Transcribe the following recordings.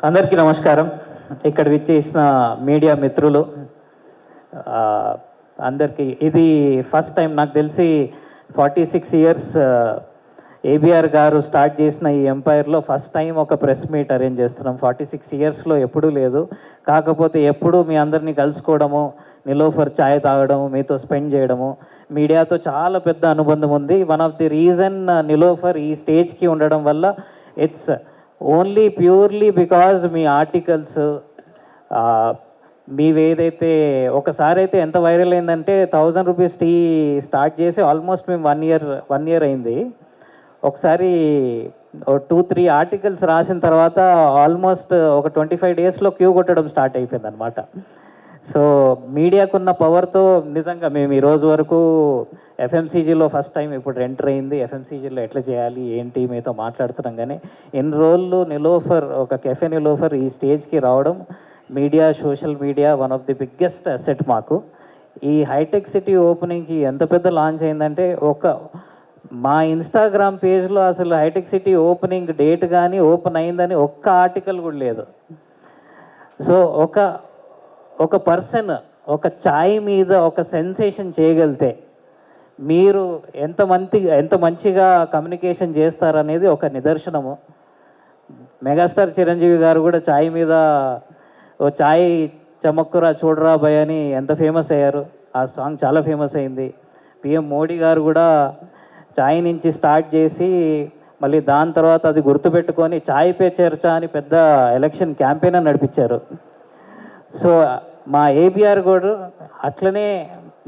అందరికీ నమస్కారం. ఇక్కడ విచ్చేసిన మీడియా మిత్రులు అందరికీ ఇది ఫస్ట్ టైం నాకు తెలిసి 46 ఇయర్స్ ఏబిఆర్ గారు స్టార్ట్ చేసిన ఈ ఎంపైర్లో ఫస్ట్ టైం ఒక ప్రెస్ మీట్ అరేంజ్ చేస్తున్నాం. 46 ఇయర్స్లో ఎప్పుడూ లేదు. కాకపోతే ఎప్పుడూ మీ అందరినీ కలుసుకోవడము, నిలోఫర్ ఛాయ్ తాగడము, మీతో స్పెండ్ చేయడము, మీడియాతో చాలా పెద్ద అనుబంధం ఉంది. One of the reason Niloufer ఈ స్టేజ్కి ఉండడం వల్ల ఇట్స్ ఓన్లీ ప్యూర్లీ బికాజ్ మీ ఆర్టికల్స్ మీవేదైతే ఒకసారి అయితే ఎంత వైరల్ అయిందంటే 1000 రూపీస్ టీ స్టార్ట్ చేసి ఆల్మోస్ట్ మేము వన్ ఇయర్ అయింది. ఒకసారి 2-3 ఆర్టికల్స్ రాసిన తర్వాత ఆల్మోస్ట్ ఒక 25 డేస్లో క్యూ కొట్టడం స్టార్ట్ అయిపోయింది అనమాట. సో మీడియాకున్న పవర్తో నిజంగా మేము ఈరోజు వరకు ఎఫ్ఎంసీజీలో ఫస్ట్ టైం ఇప్పుడు ఎంటర్ అయింది. ఎఫ్ఎంసీజీలో ఎట్లా చేయాలి ఏంటి మీతో మాట్లాడుతున్నాం. కానీ ఎన్ని రోజులు నిలోఫర్ ఒక కెఫే నిలోఫర్ ఈ స్టేజ్కి రావడం media, social media one of the biggest asset మాకు. ఈ హైటెక్ సిటీ ఓపెనింగ్కి ఎంత పెద్ద లాంచ్ అయిందంటే మా ఇన్స్టాగ్రామ్ పేజ్లో అసలు హైటెక్ సిటీ ఓపెనింగ్ డేట్ కానీ ఓపెన్ అయిందని ఒక్క ఆర్టికల్ కూడా లేదు. సో ఒక పర్సన్ ఒక ఛాయ్ మీద ఒక సెన్సేషన్ చేయగలిగితే మీరు ఎంత మంచిగా కమ్యూనికేషన్ చేస్తారనేది ఒక నిదర్శనము. మెగాస్టార్ చిరంజీవి గారు కూడా ఛాయ్ మీద ఓ ఛాయ్ చమక్కురా చూడరా భయ్ అని ఎంత ఫేమస్ అయ్యారు. ఆ సాంగ్ చాలా ఫేమస్ అయింది. పిఎం మోడీ గారు కూడా ఛాయ్ నుంచి స్టార్ట్ చేసి మళ్ళీ దాని తర్వాత అది గుర్తుపెట్టుకొని ఛాయ్ పే చర్చా అని పెద్ద ఎలక్షన్ క్యాంపెయిన్ నడిపించారు. సో మా ఏబిఆర్ కూడా అట్లనే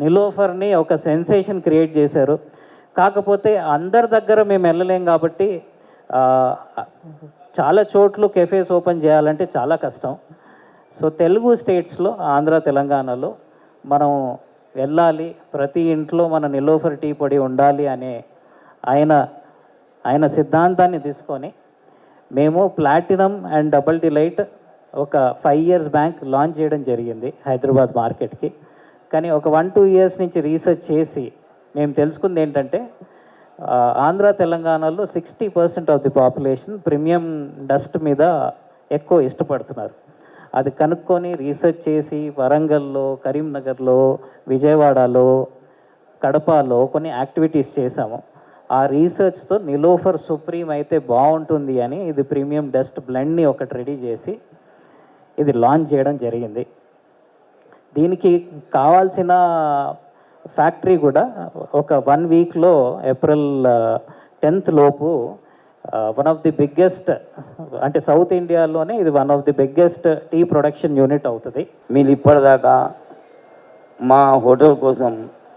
నిలోఫర్ని ఒక సెన్సేషన్ క్రియేట్ చేశారు. కాకపోతే అందరి దగ్గర మేము వెళ్ళలేం కాబట్టి చాలా చోట్ల కెఫేస్ ఓపెన్ చేయాలంటే చాలా కష్టం. సో తెలుగు స్టేట్స్లో ఆంధ్ర, తెలంగాణలో మనం వెళ్ళాలి, ప్రతి ఇంట్లో మన నిలోఫర్ టీ పొడి ఉండాలి అనే ఆయన సిద్ధాంతాన్ని తీసుకొని మేము ప్లాటినం అండ్ డబుల్ డిలైట్ ఒక 5 ఇయర్స్ బ్యాంక్ లాంచ్ చేయడం జరిగింది హైదరాబాద్ మార్కెట్కి. కానీ ఒక 1-2 ఇయర్స్ నుంచి రీసెర్చ్ చేసి మేము తెలుసుకుంది ఏంటంటే ఆంధ్ర, తెలంగాణలో 60% of the population premium dust మీద ఎక్కువ ఇష్టపడుతున్నారు. అది కనుక్కొని రీసెర్చ్ చేసి వరంగల్లో, కరీంనగర్లో, విజయవాడలో, కడపలో కొన్ని యాక్టివిటీస్ చేశాము. ఆ రీసెర్చ్తో నిలోఫర్ సుప్రీం అయితే బాగుంటుంది అని ఇది ప్రీమియం డస్ట్ బ్లెండ్ని ఒకటి రెడీ చేసి ఇది లాంచ్ చేయడం జరిగింది. దీనికి కావాల్సిన ఫ్యాక్టరీ కూడా ఒక 1 వీక్లో ఏప్రిల్ 10th లోపు వన్ ఆఫ్ ది బిగ్గెస్ట్ అంటే సౌత్ ఇండియాలోనే ఇది one of the biggest tea production unit అవుతుంది. మీరు ఇప్పటిదాకా మా హోటల్ కోసం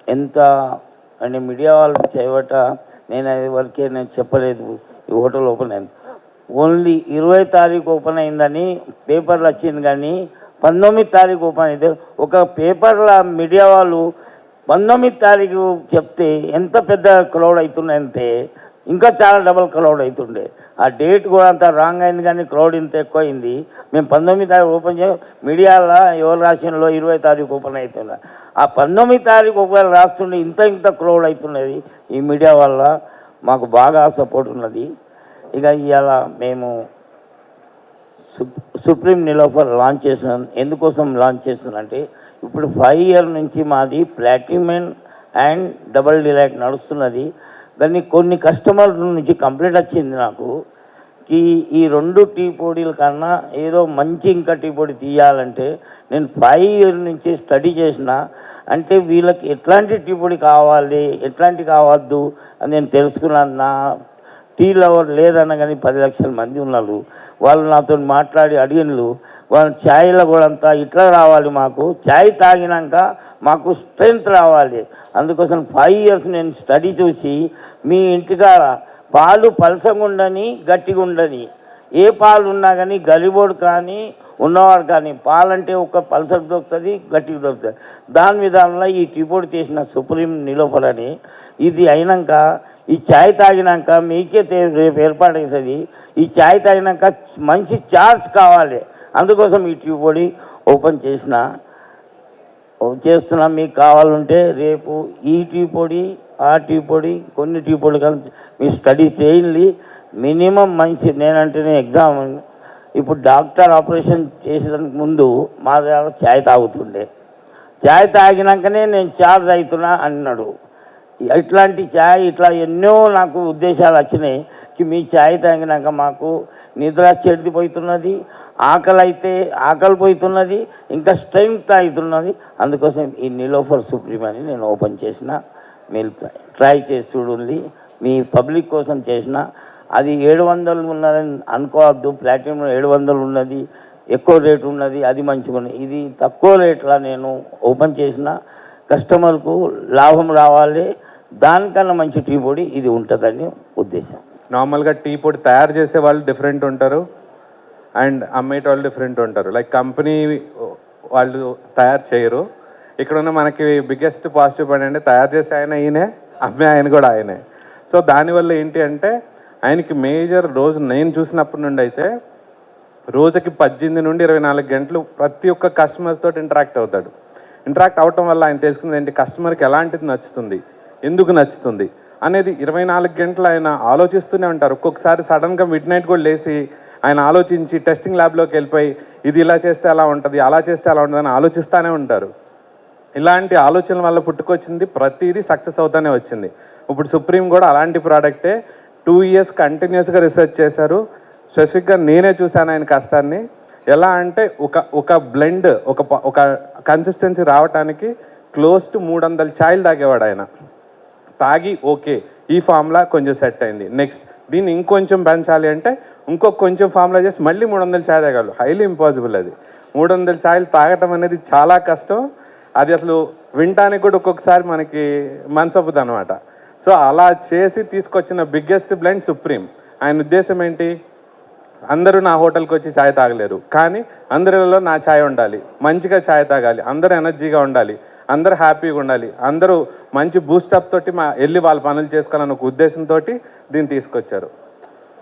ఎంత అంటే మీడియా వాళ్ళు చేయబట్ట నేను అది వరకే నేను చెప్పలేదు. ఈ హోటల్ ఓపెన్ అయింది ఓన్లీ 20 తారీఖు ఓపెన్ అయిందని పేపర్లు వచ్చింది. కానీ 19 తారీఖు ఓపెన్ అయితే ఒక పేపర్ల మీడియా వాళ్ళు 19 తారీఖు చెప్తే ఎంత పెద్ద క్రౌడ్ అవుతుందంటే ఇంకా చాలా డబల్ క్రౌడ్ అవుతుండే. ఆ డేట్ కూడా అంత రాంగ్ అయింది కానీ క్రౌడ్ ఇంత ఎక్కువ అయింది. మేము 19 తారీఖు ఓపెన్ చేయ మీడియాలో ఎవరు రాసినలో 20 తారీఖు ఓపెన్ అవుతుండే. ఆ 19 తారీఖు ఒకవేళ రాస్తుండే ఇంత క్రౌడ్ అవుతున్నది. ఈ మీడియా వల్ల మాకు బాగా సపోర్ట్ ఉన్నది. ఇక ఇవాళ మేము సుప్రీం నిలోఫర్ లాంచ్ చేస్తున్నాం. ఎందుకోసం లాంచ్ చేస్తున్నానంటే ఇప్పుడు 5 ఇయర్ నుంచి మాది ప్లాటినం అండ్ డబుల్ డిలైట్ నడుస్తున్నది. దాన్ని కొన్ని కస్టమర్ల నుంచి కంప్లైంట్ వచ్చింది నాకు ఈ 2 టీ పొడిల కన్నా ఏదో మంచి ఇంకా టీ పొడి తీయాలంటే నేను 5 ఇయర్ నుంచి స్టడీ చేసిన. అంటే వీళ్ళకి ఎట్లాంటి టీ పొడి కావాలి, ఎట్లాంటి కావద్దు అని నేను తెలుసుకున్నాను. నా టీ లవర్ లేదన్న కానీ 10 లక్షల మంది ఉన్నారు. వాళ్ళు నాతో మాట్లాడి అడిగినలు వాళ్ళు ఛాయ్లో కూడా అంతా ఇట్లా రావాలి, మాకు ఛాయ్ తాగినాక మాకు స్ట్రెంగ్త్ రావాలి. అందుకోసం 5 ఇయర్స్ నేను స్టడీ చూసి మీ ఇంటికాడ పాలు పలసంగా ఉండని గట్టిగా ఉండని ఏ పాలు ఉన్నా కానీ గలిబోడు కానీ ఉన్నవాడు కానీ పాలంటే ఒక పలసకు దొరుకుతుంది, గట్టిగా దొరుకుతుంది. దాని విధానంలో ఈ టీ పొడి తీసిన సుప్రీం నిలోఫర్ అని ఇది అయినాక ఈ ఛాయ్ తాగినాక మీకే రేపు ఏర్పాటవుతుంది. ఈ ఛాయ్ తాగినాక మంచి చార్జ్ కావాలి. అందుకోసం ఈ టీ పొడి ఓపెన్ చేస్తున్నా. మీకు కావాలంటే రేపు ఈ టీ పొడి, ఆ టీ పొడి, కొన్ని టీ పొడి కానీ మీరు స్టడీ చేయండి. మినిమం మంచి నేనంటేనే ఎగ్జామ్ ఇప్పుడు డాక్టర్ ఆపరేషన్ చేసేదానికి ముందు మా దగ్గర ఛాయ్ తాగుతుండే, ఛాయ్ తాగినాకనే నేను చార్జ్ అవుతున్నా అన్నాడు. ఇట్లాంటి ఛాయ్ ఇట్లా ఎన్నో నాకు ఉద్దేశాలు వచ్చినాయి. మీ ఛాయ్ తాగినాక మాకు నిద్ర చెడిపోతున్నది, ఆకలి పోతున్నది, ఇంకా స్ట్రెంగ్త్ అవుతున్నది. అందుకోసం ఈ నిలోఫర్ సుప్రీం అని నేను ఓపెన్ చేసిన. మీరు ట్రై చేసి చూడండి. మీ పబ్లిక్ కోసం చేసిన. అది 700 ఉన్నదని అనుకోవద్దు. ప్లాటినం 700 ఉన్నది, ఎక్కువ రేటు ఉన్నది, అది మంచిగా ఉన్నది. ఇది తక్కువ రేట్లో నేను ఓపెన్ చేసిన. కస్టమర్కు లాభం రావాలి, దానికన్నా మంచి టీ పొడి ఇది ఉంటుందని ఉద్దేశం. నార్మల్గా టీ పొడి తయారు చేసే వాళ్ళు డిఫరెంట్ ఉంటారు అండ్ అమ్మేట వాళ్ళు డిఫరెంట్ ఉంటారు. లైక్ కంపెనీ వాళ్ళు తయారు చేయరు. ఇక్కడ ఉన్న మనకి బిగ్గెస్ట్ పాజిటివ్ పాయింట్ అంటే తయారు చేసే ఆయన ఈయనే, అమ్మే ఆయన కూడా ఆయనే. సో దానివల్ల ఏంటి అంటే ఆయనకి మేజర్ రోజు నేను చూసినప్పటి నుండి అయితే రోజుకి 18 నుండి 24 గంటలు ప్రతి ఒక్క కస్టమర్స్ తోటి ఇంటరాక్ట్ అవుతాడు. ఇంటరాక్ట్ అవటం వల్ల ఆయన తెలుసుకున్నది ఏంటి, కస్టమర్కి ఎలాంటిది నచ్చుతుంది, ఎందుకు నచ్చుతుంది అనేది 24 గంటలు ఆయన ఆలోచిస్తూనే ఉంటారు. ఒక్కొక్కసారి సడన్గా మిడ్ నైట్ కూడా లేచి ఆయన ఆలోచించి టెస్టింగ్ ల్యాబ్లోకి వెళ్ళిపోయి ఇది ఇలా చేస్తే ఎలా ఉంటుంది, అలా చేస్తే ఎలా ఉంటుంది అని ఆలోచిస్తూనే ఉంటారు. ఇలాంటి ఆలోచనల వల్ల పుట్టుకొచ్చింది ప్రతిదీ సక్సెస్ అవుతానే వచ్చింది. ఇప్పుడు సుప్రీం కూడా అలాంటి ప్రోడక్టే 2 years కంటిన్యూస్గా రీసెర్చ్ చేశారు. స్పెసిఫిక్గా నేనే చూశాను ఆయన కష్టాన్ని. ఎలా అంటే ఒక బ్లెండ్ ఒక కన్సిస్టెన్సీ రావడానికి క్లోజ్ టు 300 ఛాయలు తాగేవాడు ఆయన. తాగి ఓకే ఈ ఫార్ములా కొంచెం సెట్ అయింది, నెక్స్ట్ దీన్ని ఇంకొంచెం పెంచాలి అంటే ఇంకొక కొంచెం ఫార్ములా చేసి మళ్ళీ 300 ఛాయ్ తాగలరు. హైలీ ఇంపాసిబుల్ అది. 300 ఛాయలు తాగటం అనేది చాలా కష్టం. అది అసలు వినటానికి కూడా ఒక్కొక్కసారి మనకి మనసొప్పుది అనమాట. సో అలా చేసి తీసుకొచ్చిన బిగ్గెస్ట్ బ్లెండ్ సుప్రీం. ఆయన ఉద్దేశం ఏంటి, అందరూ నా హోటల్కి వచ్చి ఛాయ్ తాగలేరు, కానీ అందరిలో నా ఛాయ్ ఉండాలి, మంచిగా ఛాయ్ తాగాలి, అందరూ ఎనర్జీగా ఉండాలి, అందరూ హ్యాపీగా ఉండాలి, అందరూ మంచి బూస్టప్ తోటి వెళ్ళి వాళ్ళ పనులు చేసుకోవాలన్న ఒక ఉద్దేశంతో దీన్ని తీసుకొచ్చారు.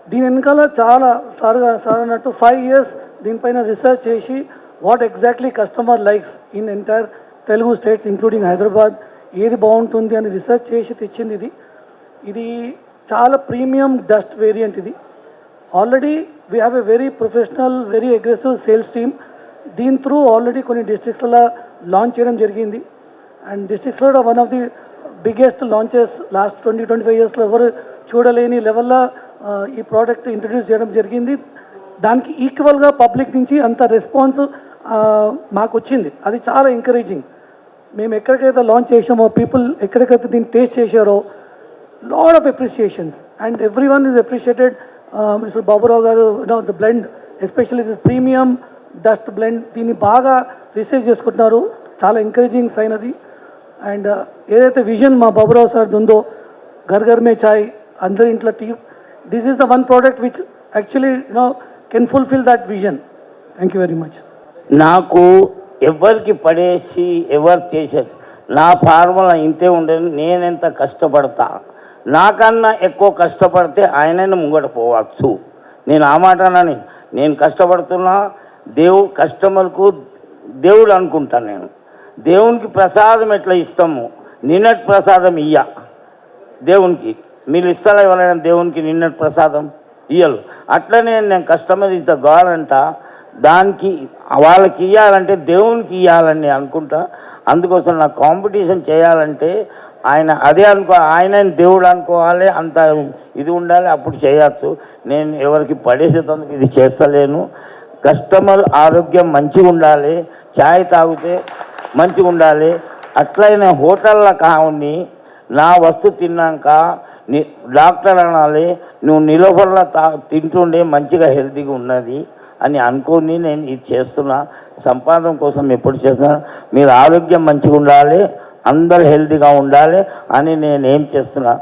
దీని వెనకాల చాలా సార్ అన్నట్టు 5 years దీనిపైన రీసెర్చ్ చేసి what exactly customer likes in entire Telugu states including Hyderabad ఏది బాగుంటుంది అని రీసెర్చ్ చేసి తెచ్చింది ఇది చాలా ప్రీమియం డస్ట్ వేరియంట్. ఇది already we have a very professional very aggressive sales team. దీని త్రూ ఆల్రెడీ కొన్ని డిస్ట్రిక్ట్స్లో లాంచ్ చేయడం జరిగింది. అండ్ డిస్ట్రిక్ట్స్లో కూడా one of the biggest launches last 20-25 yearsలో ఎవరు చూడలేని లెవెల్లో ఈ ప్రోడక్ట్ ఇంట్రడ్యూస్ చేయడం జరిగింది. దానికి ఈక్వల్గా పబ్లిక్ నుంచి అంత రెస్పాన్స్ మాకు వచ్చింది. అది చాలా ఎంకరేజింగ్. మేము ఎక్కడికైతే లాంచ్ చేసామో పీపుల్ ఎక్కడికైతే దీన్ని టేస్ట్ చేశారో lot of appreciations and every one is appreciated. Mister Baburao గారు the blend especially this premium dust blend దీన్ని బాగా రిసీవ్ చేసుకుంటున్నారు. చాలా ఎంకరేజింగ్ సైన్ అది. అండ్ ఏదైతే విజన్ మా బాబురావు సార్ ఉందో ఘర్ ఘర్ మే చాయ్, అందరి ఇంట్లో tea, this is the one product which actually can fulfil that vision. Thank you very much. నాకు ఎవరికి పడేసి ఎవరు చేసేది నా ఫార్ములా ఇంతే ఉండదు. నేనెంత కష్టపడతా, నాకన్నా ఎక్కువ కష్టపడితే ఆయనని ముంగట పోవచ్చు. నేను ఆ మాటనని నేను కష్టపడుతున్నా. కస్టమర్కు దేవుడు అనుకుంటాను. నేను దేవునికి ప్రసాదం ఎట్లా ఇస్తాము, నిన్నటి ప్రసాదం దేవునికి మీరు ఇస్తారా ఎవరైనా దేవునికి నిన్నటి ప్రసాదం ఇయ్యలు. అట్లనే నేను కస్టమర్ ఇస్ ద గాడ్ అంట. దానికి వాళ్ళకి ఇవ్వాలంటే దేవునికి ఇవ్వాలని అనుకుంటా. అందుకోసం నాకు కాంపిటీషన్ చేయాలంటే అదే ఆయన దేవుడు అనుకోవాలి, అంత ఇది ఉండాలి, అప్పుడు చేయవచ్చు. నేను ఎవరికి పడేసేందుకు ఇది చేస్తలేను. కస్టమర్ ఆరోగ్యం మంచిగా ఉండాలి, ఛాయ్ తాగితే మంచిగా ఉండాలి. అట్లయినా హోటల్లో కావుని నా వస్తువు తిన్నాక డాక్టర్ అనాలి నువ్వు నిలోఫర్లో తింటుండే మంచిగా హెల్తీగా ఉన్నది అని అనుకొని నేను ఇది చేస్తున్నా. సంపాదన కోసం ఎప్పుడు చేస్తున్నా. మీరు ఆరోగ్యం మంచిగా ఉండాలి, అందరు హెల్తీగా ఉండాలి అని నేను ఏం చేస్తున్నా,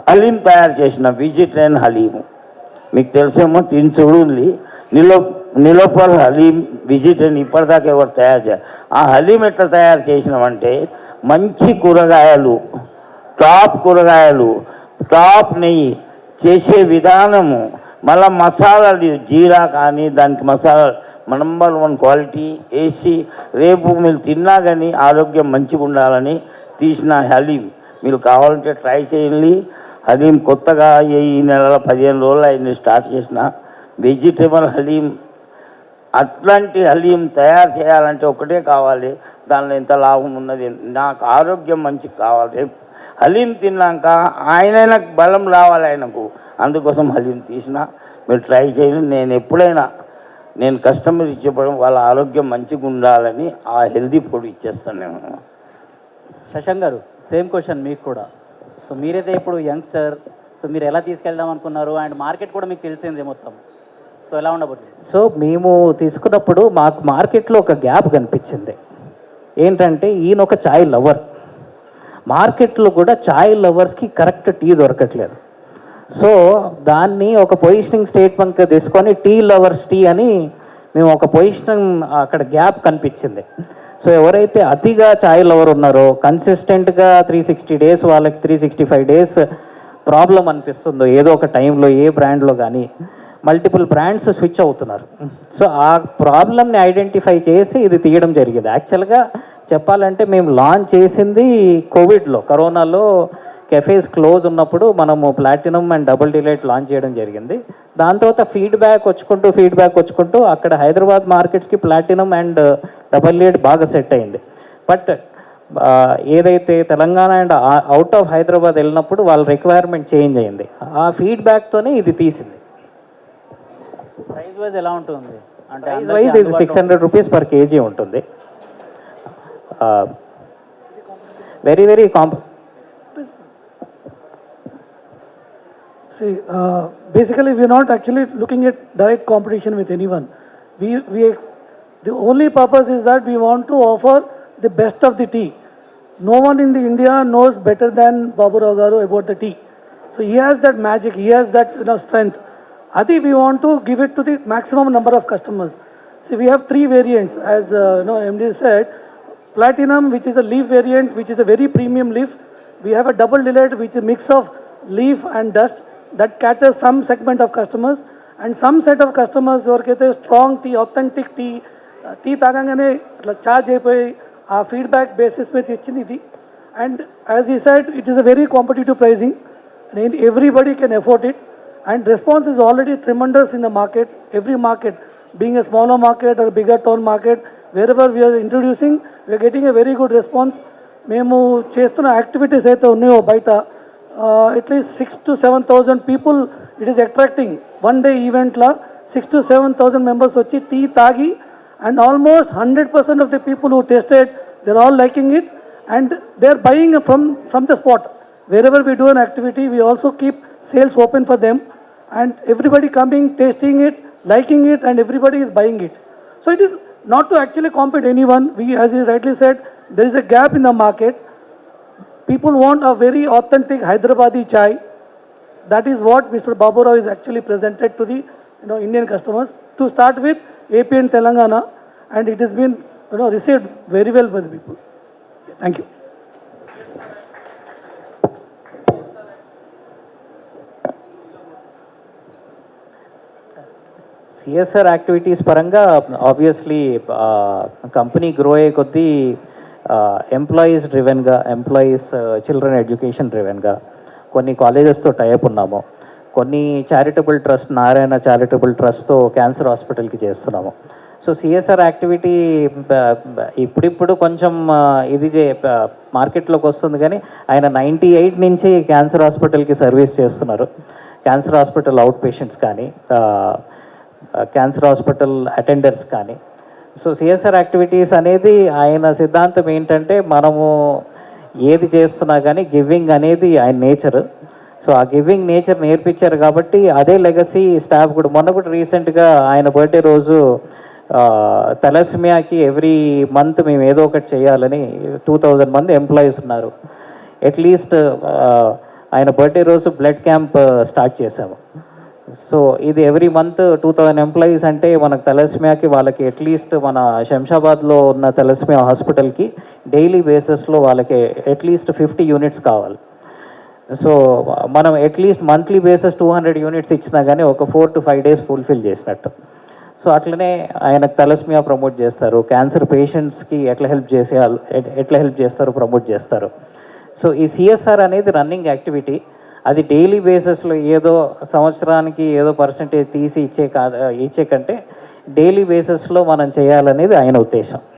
హలీం తయారు చేసిన వెజిటేరియన్ హలీము. మీకు తెలిసేమో తిని చూడండి. నిలోఫర్ హలీం వెజిటేరియన్ ఇప్పటిదాకా ఎవరు తయారు చేయాలి. ఆ హలీం ఎట్లా తయారు చేసినామంటే మంచి కూరగాయలు, కూరగాయలు, నెయ్యి చేసే విధానము, మళ్ళీ మసాలాలు జీరా కానీ దానికి మసాలా నంబర్ 1 క్వాలిటీ వేసి రేపు మీరు తిన్నా కానీ ఆరోగ్యం మంచిగా ఉండాలని తీసిన హలీం. మీరు కావాలంటే ట్రై చేయండి. హలీం కొత్తగా ఈ నెల 15 రోజులు అయింది స్టార్ట్ చేసిన. వెజిటేబుల్ హలీం అట్లాంటి హలీం తయారు చేయాలంటే ఒకటే కావాలి, దానిలో ఎంత లాభం ఉన్నది, నాకు ఆరోగ్యం మంచిగా కావాలి. హలీం తిన్నాక ఆయనకు బలం రావాలి ఆయనకు, అందుకోసం హలీం తీసిన. మీరు ట్రై చేయండి. నేను ఎప్పుడైనా నేను కస్టమర్ ఇచ్చేప్పుడు వాళ్ళ ఆరోగ్యం మంచిగా ఉండాలని ఆ హెల్దీ ఫుడ్ ఇచ్చేస్తాను నేను. శశాంక్ గారు, సేమ్ క్వశ్చన్ మీకు కూడా. సో మీరైతే ఇప్పుడు యంగ్స్టర్, సో మీరు ఎలా తీసుకెళ్దాం అనుకున్నారు? అండ్ మార్కెట్ కూడా మీకు తెలిసిందే మొత్తం, సో ఎలా ఉండబోతుంది? సో మేము తీసుకున్నప్పుడు మాకు మార్కెట్లో ఒక గ్యాప్ కనిపించింది. ఏంటంటే ఈయన ఒక చాయ్ లవర్, మార్కెట్లో కూడా చాయ్ లవర్స్కి కరెక్ట్ టీ దొరకట్లేదు. సో దాన్ని ఒక పొజిషనింగ్ స్టేట్మెంట్గా తీసుకొని టీ లవర్స్ టీ అని మేము ఒక పొజిషన్, అక్కడ గ్యాప్ కనిపించింది. సో ఎవరైతే అతిగా చాయ్ లవర్ ఉన్నారో, కన్సిస్టెంట్గా 360 డేస్ వాళ్ళకి 365 డేస్ ప్రాబ్లం అనిపిస్తుందో ఏదో ఒక టైంలో ఏ బ్రాండ్లో కానీ మల్టిపుల్ బ్రాండ్స్ స్విచ్ అవుతున్నారు. సో ఆ ప్రాబ్లమ్ని ఐడెంటిఫై చేసి ఇది తీయడం జరిగింది. యాక్చువల్గా చెప్పాలంటే మేము లాంచ్ చేసింది కోవిడ్లో, కరోనాలో కెఫేస్ క్లోజ్ ఉన్నప్పుడు మనము platinum and double delight launch చేయడం జరిగింది. దాని తర్వాత ఫీడ్బ్యాక్ వచ్చుకుంటూ అక్కడ హైదరాబాద్ మార్కెట్స్కి ప్లాటినం అండ్ డబుల్ డిలైట్ బాగా సెట్ అయింది. బట్ ఏదైతే Telangana and out of Hyderabad వెళ్ళినప్పుడు వాళ్ళ రిక్వైర్మెంట్ చేంజ్ అయింది. ఆ ఫీడ్బ్యాక్తోనే ఇది తీసింది. ప్రైస్ వైజ్ ఎలా ఉంటుంది అంటే? ప్రైస్ వైజ్ ఇది 600 రూపీస్ పర్ కేజీ ఉంటుంది. Very very See, basically we are not actually looking at direct competition with anyone. The only purpose is that we want to offer the best of the tea. No one in the India knows better than Babu Rao Garu about the tea. So he has that magic, he has that strength. I think we want to give it to the maximum number of customers. See, we have 3 variants, as MD said. Platinum, which is a leaf variant, which is a very premium leaf. We have a double delight, which is a mix of leaf and dust, that caters some segment of customers, and some set of customers ఎవరికైతే strong tea, authentic tea తాగంగానే అట్లా charge అయిపోయి ఆ feedback basis మీద ఇచ్చింది ఇది. And as ఈ side it is a very competitive pricing and everybody can afford it, and response is already tremendous in the market. Every market, being a smaller market or a bigger town market, wherever we are introducing, we are getting a very good response. మేము చేస్తున్న activities అయితే ఉన్నాయో బయట at least 6,000 to 7,000 people it is attracting. One day ఈవెంట్లో 6,000 to 7,000 members వచ్చి tea తాగి, and almost 100% of the people who tested they are all liking it, and they are buying from the spot. Wherever we do an activity, we also keep sales open for them, and everybody coming, tasting it, liking it, and everybody is buying it. So it is not to actually compete anyone. We, as you rightly said, there is a gap in the market. People want a very authentic Hyderabadi chai. That is what Mr. Babu Rao is actually presented to the Indian customers. To start with, AP and Telangana, and it has been received very well by the people. Thank you. CSR activities పరంగా obviously company grow అయ్యే కొద్దీ employees డ్రివెన్గా, employees children education డ్రివెన్గా కొన్ని కాలేజెస్తో tie up ఉన్నాము. కొన్ని charitable trust, Narayana charitable ట్రస్ట్తో క్యాన్సర్ హాస్పిటల్కి చేస్తున్నాము. సో సిఎస్ఆర్ యాక్టివిటీ ఇప్పుడిప్పుడు కొంచెం ఇది మార్కెట్లోకి వస్తుంది, కానీ ఆయన 98 నుంచి క్యాన్సర్ హాస్పిటల్కి సర్వీస్ చేస్తున్నారు. క్యాన్సర్ హాస్పిటల్ అవుట్ పేషెంట్స్ కానీ, క్యాన్సర్ హాస్పిటల్ అటెండర్స్ కానీ. సో సిఎస్ఆర్ యాక్టివిటీస్ అనేది ఆయన సిద్ధాంతం ఏంటంటే, మనము ఏది చేస్తున్నా కానీ గివింగ్ అనేది ఆయన నేచర్. సో ఆ గివింగ్ నేచర్ నేర్పించారు కాబట్టి అదే లెగసీ స్టాఫ్ కూడా. మొన్న కూడా రీసెంట్గా ఆయన బర్త్డే రోజు తలస్మియాకి ఎవ్రీ మంత్ మేము ఏదో ఒకటి చేయాలని 2,000 మంది ఎంప్లాయీస్ ఉన్నారు. అట్లీస్ట్ ఆయన బర్త్డే రోజు బ్లడ్ క్యాంప్ స్టార్ట్ చేసాము. సో ఇది ఎవ్రీ మంత్ 2,000 ఎంప్లాయీస్ అంటే మనకు తలస్మియాకి వాళ్ళకి అట్లీస్ట్ మన శంషాబాద్లో ఉన్న తలస్మియా హాస్పిటల్కి డైలీ బేసిస్లో వాళ్ళకి అట్లీస్ట్ 50 యూనిట్స్ కావాలి. సో మనం అట్లీస్ట్ మంత్లీ బేసిస్ 200 యూనిట్స్ ఇచ్చినా కానీ ఒక 4 to 5 డేస్ ఫుల్ఫిల్ చేసినట్టు. సో అట్లనే ఆయనకు తలస్మియా ప్రమోట్ చేస్తారు, క్యాన్సర్ పేషెంట్స్కి ఎట్లా హెల్ప్ చేస్తారు ప్రమోట్ చేస్తారు. సో ఈ సిఎస్ఆర్ అనేది రన్నింగ్ యాక్టివిటీ. అది డైలీ బేసిస్లో ఏదో సంవత్సరానికి ఏదో పర్సంటేజ్ తీసి ఇచ్చే కంటే డైలీ బేసిస్లో మనం చేయాలనేది ఆయన ఉద్దేశం.